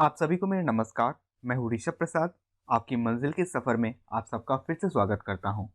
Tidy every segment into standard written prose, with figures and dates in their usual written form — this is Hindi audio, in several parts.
आप सभी को मेरा नमस्कार। मैं हूँ ऋषभ प्रसाद। आपकी मंजिल के सफ़र में आप सबका फिर से स्वागत करता हूँ।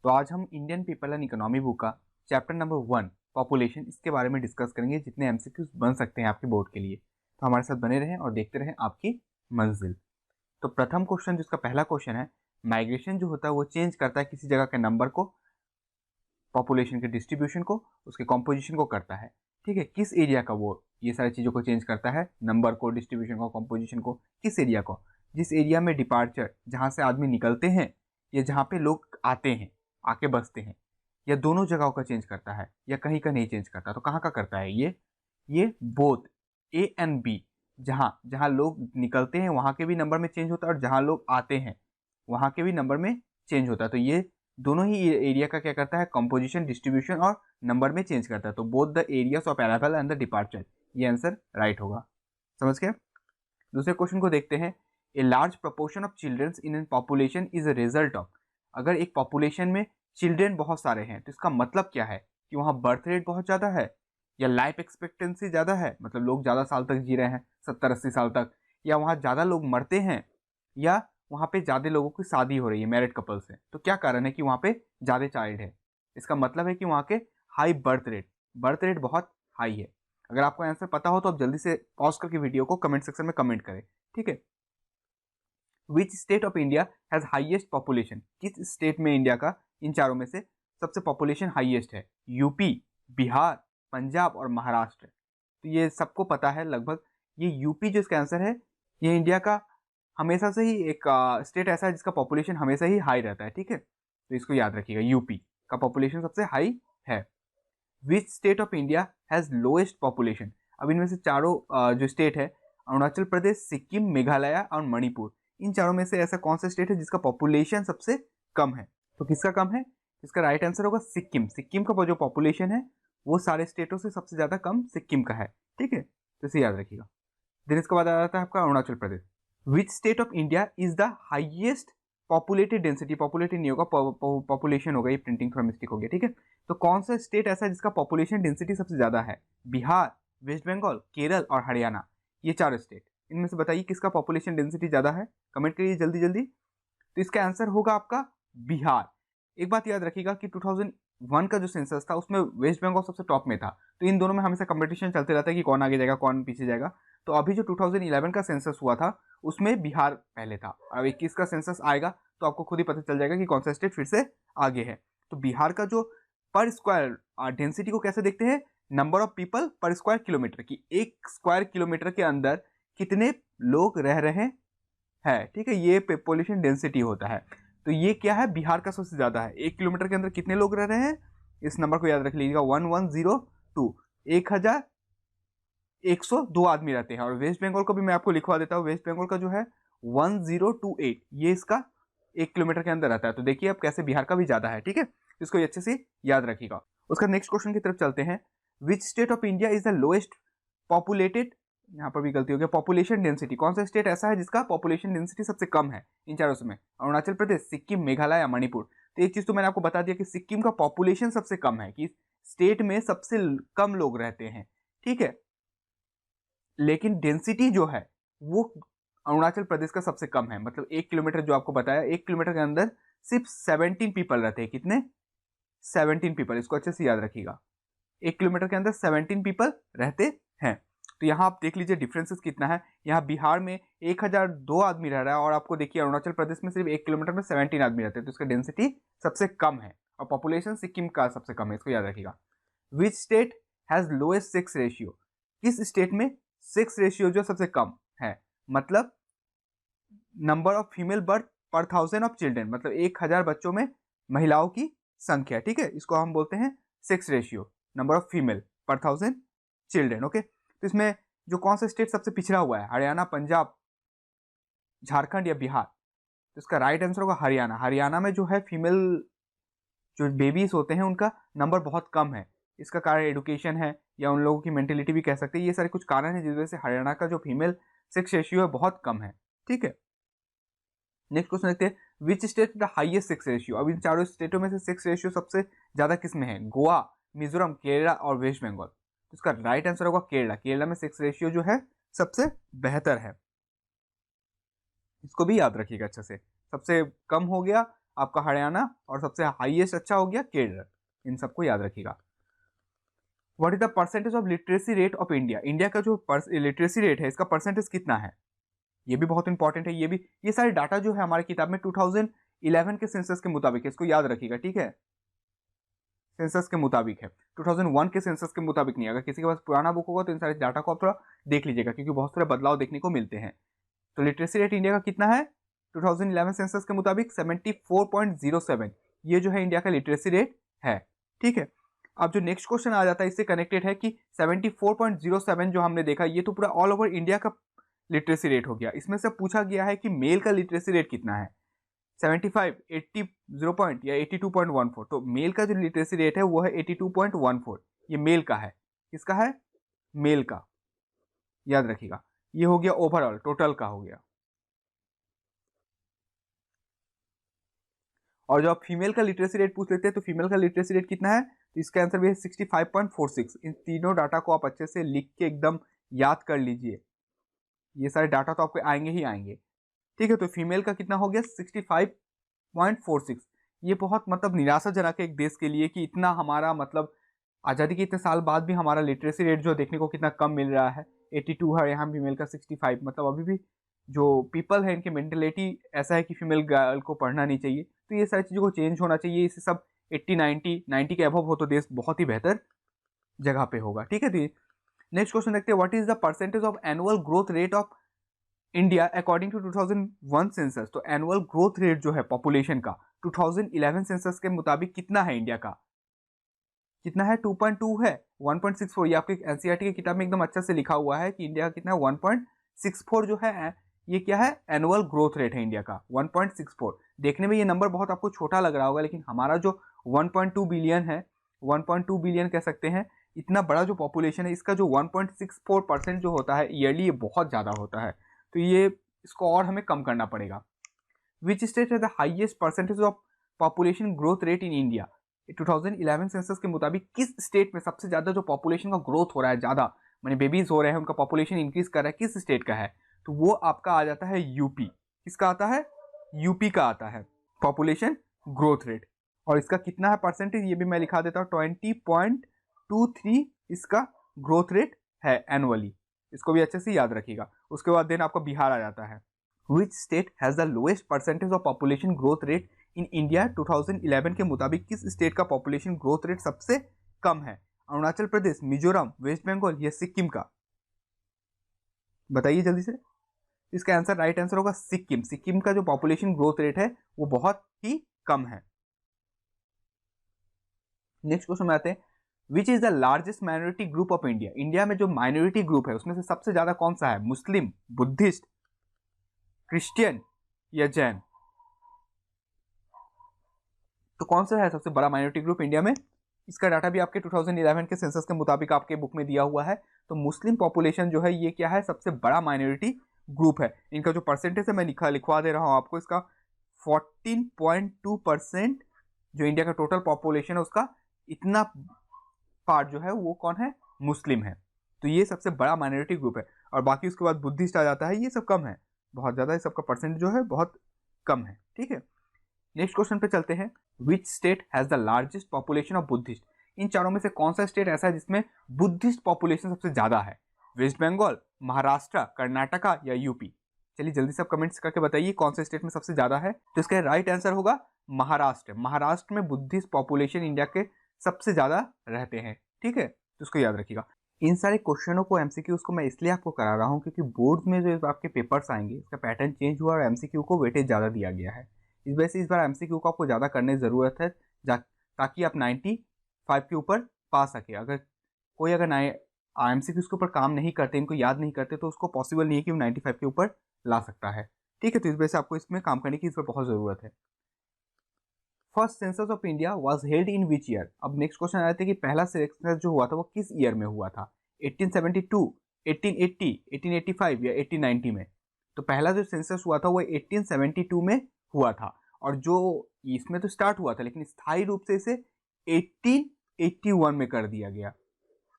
तो आज हम Indian people and economy book का चैप्टर नंबर 1 पॉपुलेशन इसके बारे में डिस्कस करेंगे, जितने एमसीक्यूज बन सकते हैं आपके बोर्ड के लिए। तो हमारे साथ बने रहें और देखते रहें आपकी मंजिल। तो प्रथम क्वेश्चन, जिसका पहला क्वेश्चन है, माइग्रेशन जो होता है वो चेंज करता है किसी जगह के नंबर को, पॉपुलेशन के डिस्ट्रीब्यूशन को, उसके कॉम्पोजिशन को करता है। ठीक है, किस एरिया का वो ये सारी चीज़ों को चेंज करता है, नंबर को, डिस्ट्रीब्यूशन को, कॉम्पोजिशन को, किस एरिया को? जिस एरिया में डिपार्चर, जहाँ से आदमी निकलते हैं या जहाँ पे लोग आते हैं, आके बसते हैं, या दोनों जगहों का चेंज करता है या कहीं का नहीं चेंज करता। तो कहाँ का करता है ये बोथ ए एंड बी। जहाँ जहाँ लोग निकलते हैं वहाँ के भी नंबर में चेंज होता है और जहाँ लोग आते हैं वहाँ के भी नंबर में चेंज होता है। तो ये दोनों ही एरिया का क्या करता है, कंपोजिशन, डिस्ट्रीब्यूशन और नंबर में चेंज करता है। तो both the areas of arrival and the departure, ये आंसर राइट होगा। समझ गए? दूसरे क्वेश्चन को देखते हैं। A large proportion of children's in an population is a result of. अगर एक पॉपुलेशन में चिल्ड्रन बहुत सारे हैं तो इसका मतलब क्या है कि वहाँ बर्थ रेट बहुत ज़्यादा है, या लाइफ एक्सपेक्टेंसी ज़्यादा है, मतलब लोग ज़्यादा साल तक जी रहे हैं, 70-80 साल तक, या वहाँ ज़्यादा लोग मरते हैं, या वहाँ पे ज़्यादा लोगों की शादी हो रही है मैरिड कपल से। तो क्या कारण है कि वहाँ पे ज़्यादा चाइल्ड है? इसका मतलब है कि वहाँ के हाई बर्थ रेट बहुत हाई है। अगर आपको आंसर पता हो तो आप जल्दी से पॉज करके वीडियो को कमेंट सेक्शन में कमेंट करें। ठीक है। विच state of India has highest population? किस स्टेट में इंडिया का इन चारों में से सबसे पॉपुलेशन हाईएस्ट है? यूपी, बिहार, पंजाब और महाराष्ट्र। तो ये सबको पता है लगभग। ये यूपी जो इसका आंसर है, ये इंडिया का हमेशा से ही एक स्टेट ऐसा है जिसका पॉपुलेशन हमेशा ही हाई रहता है। ठीक है, तो इसको याद रखिएगा, यूपी का पॉपुलेशन सबसे हाई है। विच state of India has lowest population? अब इनमें से चारों जो स्टेट है, अरुणाचल प्रदेश, सिक्किम, मेघालय और मणिपुर, इन चारों में से ऐसा कौन सा स्टेट है जिसका पॉपुलेशन सबसे कम है? तो किसका कम है? इसका राइट आंसर होगा सिक्किम। सिक्किम का जो पॉपुलेशन है वो सारे स्टेटों से सबसे ज़्यादा कम सिक्किम का है। ठीक है, तो इसे याद रखिएगा। देन इसके बाद आ जाता है आपका Arunachal Pradesh. Which state of India is the highest populated density? Populated नहीं होगा, पॉपुलेशन होगा, ये प्रिंटिंग थोड़ा मिस्टेक हो गया। ठीक है, तो कौन सा स्टेट ऐसा है जिसका पॉपुलेशन डेंसिटी सबसे ज़्यादा है? बिहार, वेस्ट बंगाल, केरल और हरियाणा, ये चार स्टेट। इनमें से बताइए किसका पॉपुलेशन डेंसिटी ज़्यादा है? कमेंट करिए जल्दी जल्दी। तो इसका आंसर होगा आपका बिहार। एक बात याद रखिएगा कि 2001 का जो सेंसस था उसमें वेस्ट बंगाल सबसे टॉप में था। तो इन दोनों में हमेशा कंपटीशन चलते रहता है कि कौन आगे जाएगा कौन पीछे जाएगा। तो अभी जो 2011 का सेंसस हुआ था उसमें बिहार पहले था। अब 21 का सेंसस आएगा तो आपको खुद ही पता चल जाएगा कि कौन सा स्टेट फिर से आगे है। तो बिहार का जो पर स्क्वायर डेंसिटी को कैसे देखते हैं? नंबर ऑफ पीपल पर स्क्वायर किलोमीटर, की एक स्क्वायर किलोमीटर के अंदर कितने लोग रह रहे हैं। ठीक है, ये पॉपुलेशन डेंसिटी होता है। तो ये क्या है? बिहार का सबसे ज़्यादा है। 1 किलोमीटर के अंदर कितने लोग रह रहे हैं? इस नंबर को याद रख लीजिएगा, 1102, 1102 आदमी रहते हैं। और वेस्ट बंगाल को भी मैं आपको लिखवा देता हूँ। वेस्ट बंगाल का जो है 1028, ये इसका 1 किलोमीटर के अंदर रहता है। तो देखिए अब कैसे बिहार का भी ज़्यादा है। ठीक है, इसको अच्छे से याद रखिएगा। उसका नेक्स्ट क्वेश्चन की तरफ चलते हैं। Which state of India is the lowest populated? यहाँ पर भी गलती हो गया। पॉपुलेशन डेंसिटी, कौन सा स्टेट ऐसा है जिसका पॉपुलेशन डेंसिटी सबसे कम है इन चारों में? अरुणाचल प्रदेश, सिक्किम, मेघालय या मणिपुर। तो एक चीज तो मैंने आपको बता दिया कि सिक्किम का पॉपुलेशन सबसे कम है, कि स्टेट में सबसे कम लोग रहते हैं। ठीक है, लेकिन डेंसिटी जो है वो अरुणाचल प्रदेश का सबसे कम है। मतलब 1 किलोमीटर जो आपको बताया, 1 किलोमीटर के अंदर सिर्फ 17 पीपल रहते हैं। कितने? 17 पीपल। इसको अच्छे से याद रखिएगा, 1 किलोमीटर के अंदर 17 पीपल रहते हैं। तो यहाँ आप देख लीजिए डिफरेंसेस कितना है। यहाँ बिहार में 1002 आदमी रह रहा है और आपको देखिए अरुणाचल प्रदेश में सिर्फ 1 किलोमीटर में 17 आदमी रहते हैं। तो इसका डेंसिटी सबसे कम है और पॉपुलेशन सिक्किम का सबसे कम है। इसको याद रखिएगा। Which state has lowest sex ratio? किस स्टेट में सेक्स रेशियो जो सबसे कम है? मतलब नंबर ऑफ फीमेल बर्थ पर 1000 ऑफ चिल्ड्रेन, मतलब 1000 बच्चों में महिलाओं की संख्या। ठीक है, इसको हम बोलते हैं sex ratio, number of female पर 1000 चिल्ड्रेन। ओके, तो इसमें जो कौन सा स्टेट सबसे पिछड़ा हुआ है? हरियाणा, पंजाब, झारखंड या बिहार? तो इसका राइट आंसर होगा हरियाणा। हरियाणा में जो है फीमेल जो बेबीज होते हैं उनका नंबर बहुत कम है। इसका कारण एडुकेशन है या उन लोगों की मेंटेलिटी भी कह सकते हैं। ये सारे कुछ कारण है जिस वजह से हरियाणा का जो फीमेल सेक्स रेशियो है बहुत कम है। ठीक है, नेक्स्ट क्वेश्चन देखते हैं। Which state the highest sex ratio? अब इन चारों स्टेटों में से सेक्स रेशियो सबसे ज्यादा किस में है? गोवा, मिजोरम, केरला और वेस्ट बंगाल। तो इसका राइट आंसर होगा केरला। केरला में सेक्स रेशियो जो है सबसे बेहतर है। इसको भी याद रखिएगा अच्छे से। सबसे कम हो गया आपका हरियाणा और सबसे हाईएस्ट अच्छा हो गया केरल। इन सबको याद रखिएगा। What is the percentage of literacy rate of India? India का जो लिटरेसी रेट है इसका परसेंटेज कितना है? ये भी बहुत इंपॉर्टेंट है। ये सारे डाटा जो है हमारी किताब में 2011 के सेंसस के मुताबिक है, इसको याद रखिएगा, ठीक है। सेंसस के मुताबिक है, 2001 के सेंसस के मुताबिक नहीं। अगर किसी के पास पुराना बुक होगा तो इन सारे डाटा को आप थोड़ा देख लीजिएगा, क्योंकि बहुत सारे बदलाव देखने को मिलते हैं। तो लिटरेसी रेट इंडिया का कितना है 2011 सेंसस के मुताबिक? 74.07। ये जो है इंडिया का लिटरेसी रेट है, ठीक है। अब जो नेक्स्ट क्वेश्चन आ जाता है इससे कनेक्टेड है कि 74.07 जो हमने देखा ये तो पूरा ऑल ओवर इंडिया का लिटरेसी रेट हो गया। इसमें से पूछा गया है कि मेल का लिटरेसी रेट कितना है, 75, 80, 0 पॉइंट या 82.14। तो मेल का जो लिटरेसी रेट है वो है 82.14। ये मेल का है, किसका है? मेल का, याद रखिएगा। ये हो गया ओवरऑल, टोटल का हो गया। और जब आप फीमेल का लिटरेसी रेट पूछ लेते हैं तो फीमेल का लिटरेसी रेट कितना है, तो इसका आंसर भी है 65.46। इन तीनों डाटा को आप अच्छे से लिख के एकदम याद कर लीजिए, ये सारे डाटा तो आपको आएंगे ही आएंगे, ठीक है। तो फीमेल का कितना हो गया 65.46। ये बहुत मतलब निराशाजनक है एक देश के लिए कि इतना हमारा मतलब आज़ादी के इतने साल बाद भी हमारा लिटरेसी रेट जो देखने को कितना कम मिल रहा है। 82 है यहाँ, फीमेल का 65। मतलब अभी भी जो पीपल है इनकी मेंटेलिटी ऐसा है कि फीमेल गर्ल को पढ़ना नहीं चाहिए। तो ये सारी चीज़ों को चेंज होना चाहिए। इसे सब 80, 90 के अबव हो तो देश बहुत ही बेहतर जगह पे होगा, ठीक है। तो नेक्स्ट क्वेश्चन देखते हैं, what is the percentage of annual growth rate of India according to 2001 census? तो एनुअल ग्रोथ रेट जो है पॉपुलेशन का 2011 सेंसस के मुताबिक कितना है इंडिया का? कितना है? 2.2 है, 1.64। ये आपके एनसीईआरटी की किताब में एकदम अच्छा से लिखा हुआ है कि इंडिया का कितना है 1.64 जो है ये क्या है? एनुअल ग्रोथ रेट है इंडिया का 1.64। देखने में ये नंबर बहुत आपको छोटा लग रहा होगा, लेकिन हमारा जो 1.2 बिलियन है, 1.2 बिलियन कह सकते हैं, इतना बड़ा जो पॉपुलेशन है इसका जो 1.64% जो होता है ईयरली, ये बहुत ज़्यादा होता है। तो ये इसको और हमें कम करना पड़ेगा। विच स्टेट है the highest percentage of population growth rate in India? 2011 census के मुताबिक किस स्टेट में सबसे ज़्यादा जो पॉपुलेशन का ग्रोथ हो रहा है, ज़्यादा माने बेबीज हो रहे हैं, उनका पॉपुलेशन इंक्रीज कर रहा है, किस स्टेट का है? तो वो आपका आ जाता है यूपी। किसका आता है? यूपी का आता है पॉपुलेशन ग्रोथ रेट। और इसका कितना है परसेंटेज ये भी मैं लिखा देता हूँ, 20.23 इसका ग्रोथ रेट है एनुअली। इसको भी अच्छे से याद रखिएगा। उसके बाद देन आपका बिहार आ जाता है। विच state has the lowest percentage of population growth rate in India? 2011 के मुताबिक किस स्टेट का पॉपुलेशन ग्रोथ रेट सबसे कम है? अरुणाचल प्रदेश, मिजोरम, वेस्ट बंगाल या सिक्किम का? बताइए जल्दी से। इसका आंसर, राइट आंसर होगा सिक्किम। सिक्किम का जो पॉपुलेशन ग्रोथ रेट है वो बहुत ही कम है। नेक्स्ट क्वेश्चन में आते हैं, which is the largest minority group of India? India में जो माइनॉरिटी ग्रुप है उसमें से सबसे ज्यादा कौन सा है? मुस्लिम, बुद्धिस्ट, क्रिश्चियन या जैन? तो कौन सा है सबसे बड़ा माइनॉरिटी ग्रुप इंडिया में? इसका डाटा भी आपके 2011 के सेंसस के मुताबिक आपके बुक में दिया हुआ है। तो मुस्लिम पॉपुलेशन जो है ये क्या है? सबसे बड़ा माइनॉरिटी ग्रुप है। इनका जो परसेंटेज है मैं लिखवा दे रहा हूँ आपको। इसका 14.2% जो इंडिया का टोटल पॉपुलेशन है उसका इतना पार्ट जो है वो कौन है? मुस्लिम है। तो ये सबसे बड़ा माइनॉरिटी ग्रुप है। और बाकी उसके बाद बुद्धिस्ट आ जाता है, ये सब कम है बहुत ज़्यादा, ये सबका परसेंट जो है बहुत कम है, ठीक है। नेक्स्ट क्वेश्चन पे चलते हैं, which state has the largest population of Buddhist? इन चारों में से कौन सा स्टेट ऐसा है जिसमें बुद्धिस्ट पॉपुलेशन सबसे ज़्यादा है? वेस्ट बंगाल, महाराष्ट्र, कर्नाटका या यूपी? चलिए जल्दी से आप कमेंट्स करके बताइए कौन से स्टेट में सबसे ज़्यादा है। तो इसका राइट आंसर होगा महाराष्ट्र। महाराष्ट्र में बुद्धिस्ट पॉपुलेशन इंडिया के सबसे ज़्यादा रहते हैं, ठीक है। तो उसको याद रखिएगा। इन सारे क्वेश्चनों को एमसीक्यूज को मैं इसलिए आपको करा रहा हूँ क्योंकि बोर्ड में जो आपके पेपर्स आएंगे इसका पैटर्न चेंज हुआ और एमसीक्यू को वेटेज ज़्यादा दिया गया है। इस वजह से इस बार एमसीक्यू को आपको ज़्यादा करने की ज़रूरत है ताकि आप 95 के ऊपर पा सके। अगर कोई एमसीक्यूज के ऊपर काम नहीं करते, इनको याद नहीं करते, तो उसको पॉसिबल नहीं है कि वो 95 के ऊपर ला सकता है, ठीक है। तो इस वजह से आपको इसमें काम करने की इस पर बहुत ज़रूरत है। First census of India was held in which year? अब नेक्स्ट क्वेश्चन आया था कि पहला सेंसस जो हुआ था वो किस ईयर में हुआ था? 1872, 1880, 1885 या 1890 में? तो पहला जो सेंसस हुआ था वो 1872 में हुआ था। और जो इसमें तो स्टार्ट हुआ था लेकिन स्थायी रूप से इसे 1881 में कर दिया गया,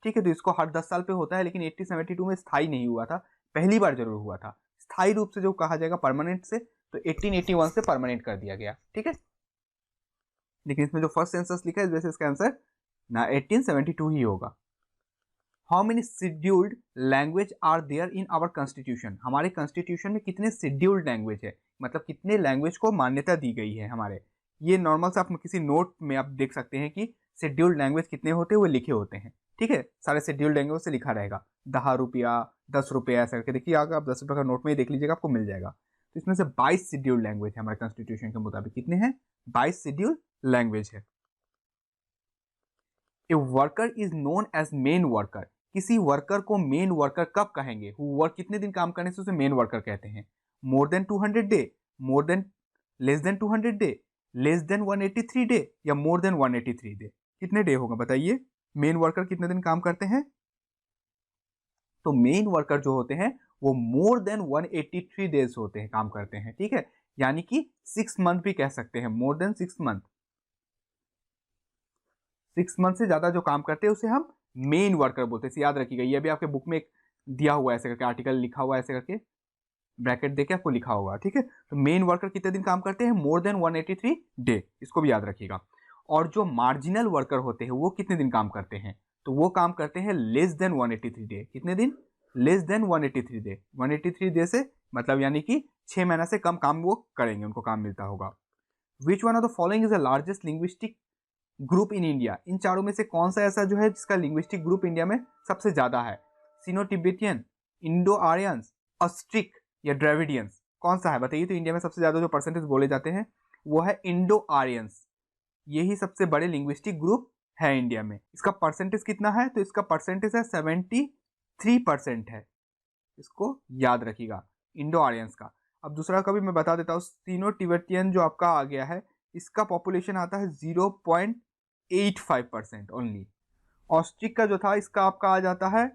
ठीक है। तो इसको हर 10 साल पे होता है लेकिन 1872 में स्थायी नहीं हुआ था, पहली बार जरूर हुआ था। स्थायी रूप से जो कहा जाएगा परमानेंट से, तो 1881 से परमानेंट कर दिया गया, ठीक है। लेकिन इसमें जो फर्स्ट सेंसस लिखा है इस वजह से इसका आंसर ना 1872 ही होगा। How many scheduled language are there in our constitution, हमारे कॉन्स्टिट्यूशन में कितने शेड्यूल्ड लैंग्वेज है, मतलब कितने लैंग्वेज को मान्यता दी गई है हमारे। ये नॉर्मल से आप किसी नोट में आप देख सकते हैं कि शेड्यूल्ड लैंग्वेज कितने होते हैं, वो लिखे होते हैं, ठीक है। सारे शेड्यूल्ड लैंग्वेज से लिखा रहेगा, 10 रुपया 10 रुपया ऐसा करके देखिए, अगर आप 10 रुपये का नोट में ही देख लीजिएगा आपको मिल जाएगा। तो इसमें से 22 शेड्यूल्ड लैंग्वेज है हमारे कॉन्स्टिट्यूशन के मुताबिक, कितने हैं, 22 शेड्यूल्ड लैंग्वेज है। A worker is known as main worker, किसी वर्कर को मेन वर्कर कब कहेंगे, हु वर्क कितने दिन काम करने से उसे मेन वर्कर कहते हैं। More than 200 day, more than less than 200 day, less than 183 day, या मोर देन 183 डे, कितने डे होगा बताइए। मेन वर्कर कितने दिन काम करते हैं, तो मेन वर्कर जो होते हैं वो मोर देन 183 डेज होते हैं, काम करते हैं, ठीक है। यानी कि 6 मंथ भी कह सकते हैं, मोर देन 6 मंथ, 6 मंथ से ज्यादा जो काम करते हैं उसे हम मेन वर्कर बोलते हैं। याद रखिएगा, ये भी आपके बुक में एक दिया हुआ है ऐसे करके, आर्टिकल लिखा हुआ है ऐसे करके, ब्रैकेट देके आपको लिखा होगा, ठीक है। तो मेन वर्कर कितने दिन काम करते हैं, मोर देन 183 डे, इसको भी याद रखिएगा। और जो मार्जिनल वर्कर होते हैं वो कितने दिन काम करते हैं, तो वो काम करते हैं लेस देन 183 डे, कितने दिन, लेस देन 183 डे, 183 डे से मतलब यानी कि 6 महीना से कम काम वो करेंगे, उनको काम मिलता होगा। Which one of the following is the largest linguistic group in India, इन चारों में से कौन सा ऐसा जो है जिसका लिंग्विस्टिक ग्रुप इंडिया में सबसे ज्यादा है, सिनो टिबेटियन, इंडो आर्यंस, ऑस्ट्रिक या द्रविडियंस, कौन सा है बताइए। तो इंडिया में सबसे ज्यादा जो परसेंटेज बोले जाते हैं वो है इंडो आर्यंस, यही सबसे बड़े लिंग्विस्टिक ग्रुप है इंडिया में। इसका परसेंटेज कितना है, तो इसका परसेंटेज है 73% है, इसको याद रखिएगा, इंडो आर्यंस का। अब दूसरा का भी मैं बता देता हूँ, सिनो टिबेटियन जो आपका आ गया है इसका पॉपुलेशन आता है 0.85% ओनली। ऑस्ट्रिक का जो था इसका आपका आ जाता है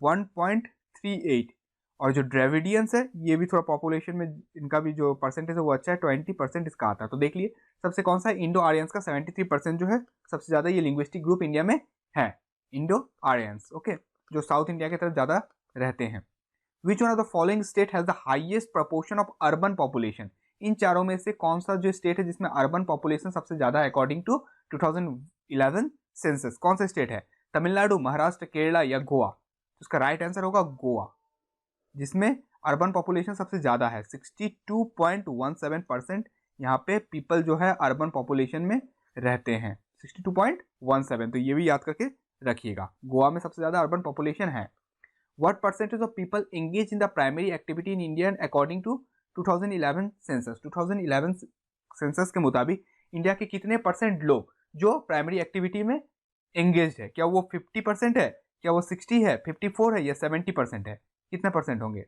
1.38, और जो द्रविडियंस है ये भी थोड़ा पॉपुलेशन में इनका भी जो परसेंटेज है वो अच्छा है, 20% इसका आता है। तो देख लिए सबसे कौन सा है, इंडो आर्यंस का 73% जो है सबसे ज़्यादा ये लिंग्विस्टिक ग्रुप इंडिया में है, इंडो आर्यंस, ओके, जो साउथ इंडिया की तरफ ज़्यादा रहते हैं। Which one of the following state has the highest proportion of urban population, इन चारों में से कौन सा जो स्टेट है जिसमें अर्बन पॉपुलेशन सबसे ज़्यादा है अकॉर्डिंग टू 2011 सेंसस, कौन सा स्टेट है, तमिलनाडु, महाराष्ट्र, केरला या गोवा। उसका राइट आंसर होगा गोवा, जिसमें अर्बन पॉपुलेशन सबसे ज़्यादा है, 62.17% यहाँ पे पीपल जो है अर्बन पॉपुलेशन में रहते हैं, 62.17, तो ये भी याद करके रखिएगा, गोवा में सबसे ज़्यादा अर्बन पॉपुलेशन है। What percentage of people engage in the primary activity in India according to 2011 census, 2011 census के मुताबिक इंडिया के कितने परसेंट लोग जो प्राइमरी एक्टिविटी में एंगेज है, क्या वो 50% है, क्या वो 60 है, 54 है या 70% है, कितने परसेंट होंगे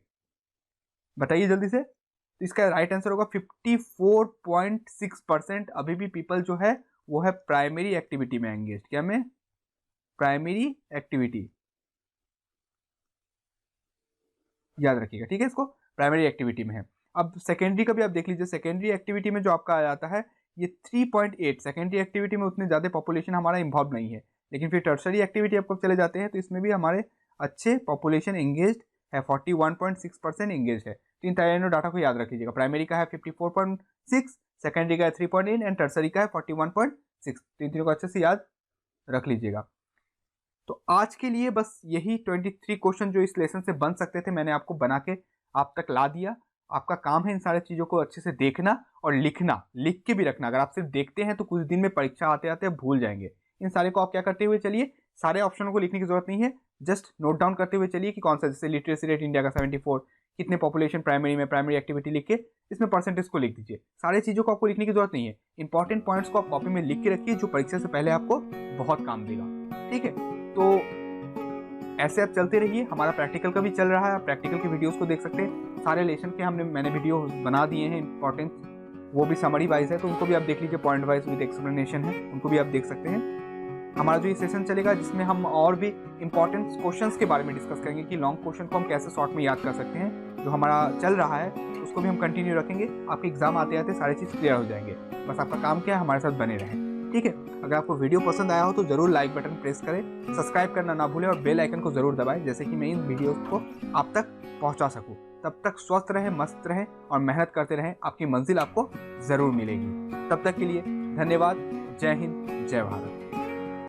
बताइए जल्दी से। तो इसका राइट आंसर होगा 54.6% अभी भी पीपल जो है वो है प्राइमरी एक्टिविटी में एंगेज, क्या में, प्राइमरी एक्टिविटी, याद रखिएगा, ठीक है, इसको प्राइमरी एक्टिविटी में है। अब सेकेंडरी का भी आप देख लीजिए, सेकेंडरी एक्टिविटी में जो आपका आ जाता है ये 3.8, सेकेंडरी एक्टिविटी में उतने ज़्यादा पॉपुलेशन हमारा इन्वॉल्व नहीं है, लेकिन फिर टर्शरी एक्टिविटी आपको चले जाते हैं तो इसमें भी हमारे अच्छे पॉपुलेशन एंगेज है, 41.6% एंगेज है। तो इन तीनों डाटा को याद रख लीजिएगा, प्राइमरी का है 54.6, सेकेंडरी का है 3.8 एंड टर्शरी का है 41.6, तो इन तीनों को अच्छे से याद रख लीजिएगा। तो आज के लिए बस यही 23 क्वेश्चन जो इस लेसन से बन सकते थे मैंने आपको बना के आप तक ला दिया। आपका काम है इन सारी चीज़ों को अच्छे से देखना और लिखना, लिख के भी रखना। अगर आप सिर्फ देखते हैं तो कुछ दिन में परीक्षा आते आते भूल जाएंगे। इन सारे को आप क्या करते हुए चलिए, सारे ऑप्शनों को लिखने की जरूरत नहीं है, जस्ट नोट डाउन करते हुए चलिए कि कौन सा, जैसे लिटरेसी रेट इंडिया का 74, कितने पॉपुलेशन प्राइमरी में, प्राइमरी एक्टिविटी लिख के इसमें परसेंटेज को लिख दीजिए। सारी चीज़ों को आपको लिखने की जरूरत नहीं है, इंपॉर्टेंट पॉइंट्स को आप कॉपी में लिख के रखिए जो परीक्षा से पहले आपको बहुत काम देगा, ठीक है। तो ऐसे आप चलते रहिए, हमारा प्रैक्टिकल का भी चल रहा है, आप प्रैक्टिकल के वीडियोस को देख सकते हैं, सारे लेसन के मैंने वीडियो बना दिए हैं इंपॉर्टेंट, वो भी समरी वाइज है तो उनको भी आप देख लीजिए, पॉइंट वाइज विद एक्सप्लेनेशन है, उनको भी आप देख सकते हैं। हमारा जो ये सेशन चलेगा जिसमें हम और भी इंपॉर्टेंट क्वेश्चंस के बारे में डिस्कस करेंगे कि लॉन्ग क्वेश्चन को हम कैसे शॉर्ट में याद कर सकते हैं, जो हमारा चल रहा है उसको भी हम कंटिन्यू रखेंगे। आपके एग्जाम आते आते सारी चीज़ क्लियर हो जाएंगे, बस आपका काम क्या है, हमारे साथ बने रहें, ठीक है। अगर आपको वीडियो पसंद आया हो तो जरूर लाइक बटन प्रेस करें, सब्सक्राइब करना ना भूलें और बेल आइकन को जरूर दबाएं, जैसे कि मैं इन वीडियोस को आप तक पहुंचा सकूं। तब तक स्वस्थ रहें, मस्त रहें और मेहनत करते रहें, आपकी मंजिल आपको ज़रूर मिलेगी। तब तक के लिए धन्यवाद। जय हिंद, जय भारत।